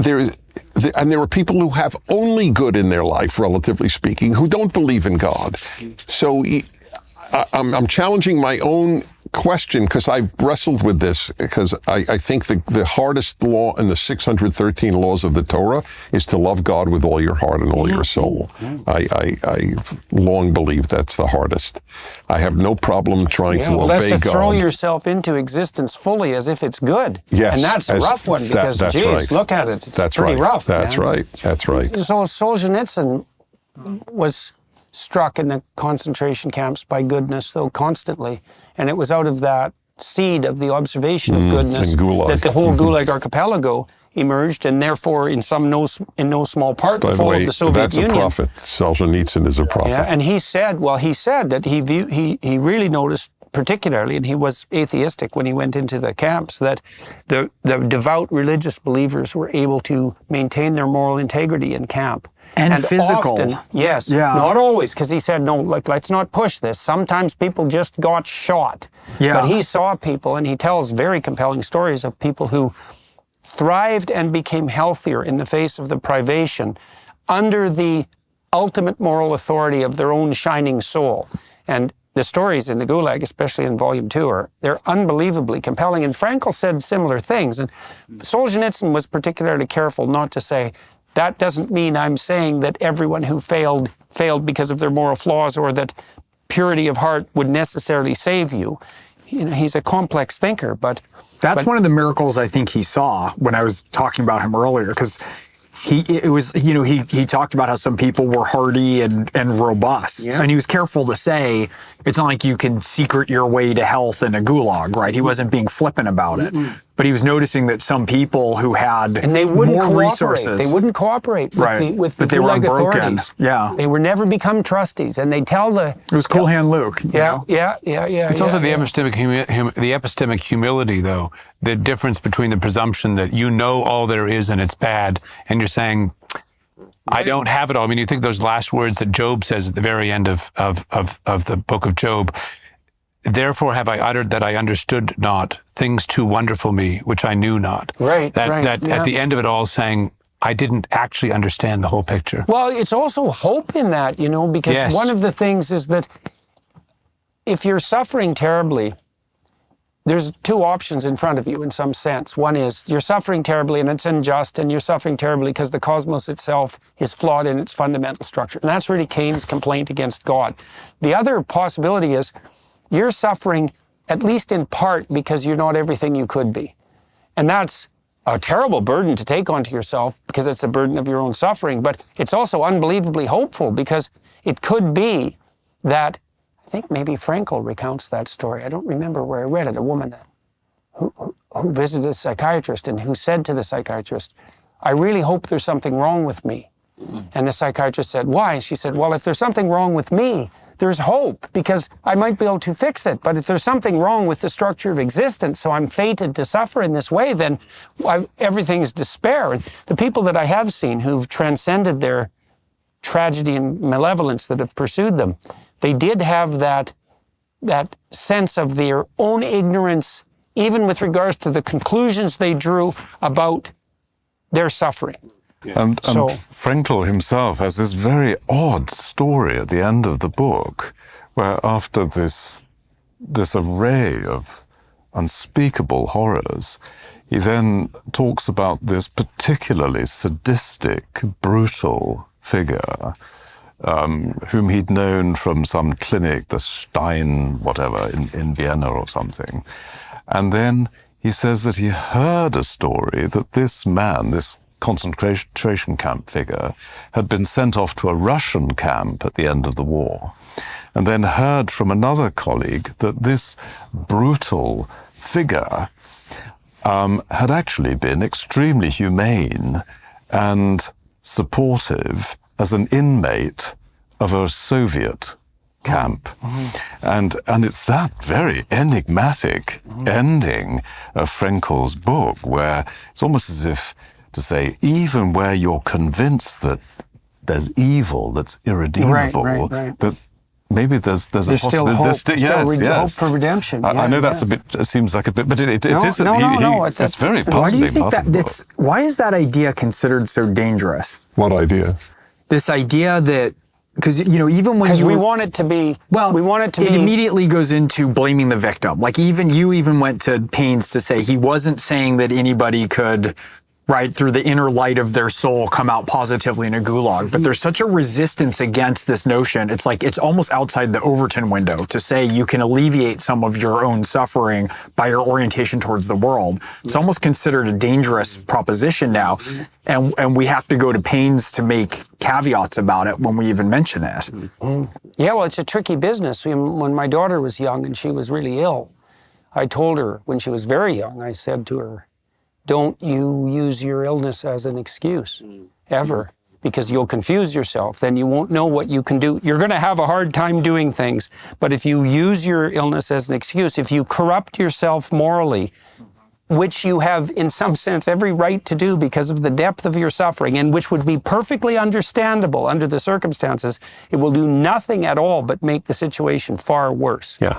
and there are people who have only good in their life, relatively speaking, who don't believe in God. So I'm challenging my own question, because I've wrestled with this, because I think the hardest law in the 613 laws of the Torah is to love God with all your heart and all your soul. I long believed that's the hardest. I have no problem trying to obey that's to God. throw yourself into existence fully as if it's good. Yes, and that's a rough one, because, that's geez, right. look at it. It's That's pretty right. rough. That's man. right. That's right. So Solzhenitsyn was struck in the concentration camps by goodness, though, constantly. And it was out of that seed of the observation of goodness that the whole Gulag archipelago emerged, and therefore, in no small part, the fall of the Soviet Union. That's a prophet. Solzhenitsyn is a prophet. Yeah, and he said that he really noticed particularly, and he was atheistic when he went into the camps, that the devout religious believers were able to maintain their moral integrity in camp. And physical. Often, yes. Yeah. Not always, because he said, no, let's not push this. Sometimes people just got shot. Yeah. But he saw people, and he tells very compelling stories of people who thrived and became healthier in the face of the privation under the ultimate moral authority of their own shining soul. And the stories in the Gulag, especially in Volume 2, they're unbelievably compelling. And Frankl said similar things. And Solzhenitsyn was particularly careful not to say, that doesn't mean I'm saying that everyone who failed because of their moral flaws, or that purity of heart would necessarily save you. He's a complex thinker, but that's one of the miracles I think he saw when I was talking about him earlier, because he talked about how some people were hardy and robust, and he was careful to say it's not like you can secret your way to health in a gulag, right? He wasn't being flippant about it, but he was noticing that some people who had more resources, they wouldn't cooperate with the Gulag authorities. Yeah, they were never become trustees, and they tell it was Cool Hand Luke. Yeah. It's also the epistemic humility, though. The difference between the presumption that you know all there is and it's bad, and you're saying, I don't have it all. I mean, you think those last words that Job says at the very end of the book of Job, therefore have I uttered that I understood not, things too wonderful me, which I knew not. Right. At the end of it all saying, I didn't actually understand the whole picture. Well, it's also hope in that, because one of the things is that if you're suffering terribly, there's two options in front of you in some sense. One is you're suffering terribly and it's unjust, and you're suffering terribly because the cosmos itself is flawed in its fundamental structure. And that's really Cain's complaint against God. The other possibility is you're suffering at least in part because you're not everything you could be. And that's a terrible burden to take onto yourself, because it's the burden of your own suffering. But it's also unbelievably hopeful, because it could be that, I think maybe Frankl recounts that story. I don't remember where I read it. A woman who visited a psychiatrist and who said to the psychiatrist, I really hope there's something wrong with me. And the psychiatrist said, why? And she said, well, if there's something wrong with me, there's hope, because I might be able to fix it. But if there's something wrong with the structure of existence, so I'm fated to suffer in this way, then everything's despair. And the people that I have seen who've transcended their tragedy and malevolence that have pursued them, they did have that sense of their own ignorance, even with regards to the conclusions they drew about their suffering. Yes. And Frankl himself has this very odd story at the end of the book, where after this array of unspeakable horrors, he then talks about this particularly sadistic, brutal figure, whom he'd known from some clinic, the Stein, whatever, in Vienna or something. And then he says that he heard a story that this man, this concentration camp figure, had been sent off to a Russian camp at the end of the war, and then heard from another colleague that this brutal figure had actually been extremely humane and supportive as an inmate of a Soviet camp. And it's that very enigmatic ending of Frankl's book, where it's almost as if to say, even where you're convinced that there's evil that's irredeemable, right. that maybe there's a There's still possibility. hope. There's Hope for redemption. I know that's a bit. It seems like a bit, but it isn't. No. It's very puzzling. Why do you think part of the book. why is that idea considered so dangerous? What idea? This idea that, because, even when Because we want it to be, it immediately goes into blaming the victim. Like you even went to pains to say he wasn't saying that anybody could, right, through the inner light of their soul, come out positively in a gulag. But there's such a resistance against this notion. It's like, it's almost outside the Overton window to say you can alleviate some of your own suffering by your orientation towards the world. It's almost considered a dangerous proposition now. And we have to go to pains to make caveats about it when we even mention it. Yeah, well, it's a tricky business. When my daughter was young and she was really ill, I told her when she was very young, I said to her, don't you use your illness as an excuse, ever, because you'll confuse yourself. Then you won't know what you can do. You're going to have a hard time doing things. But if you use your illness as an excuse, if you corrupt yourself morally, which you have in some sense every right to do because of the depth of your suffering, and which would be perfectly understandable under the circumstances, it will do nothing at all but make the situation far worse. Yeah.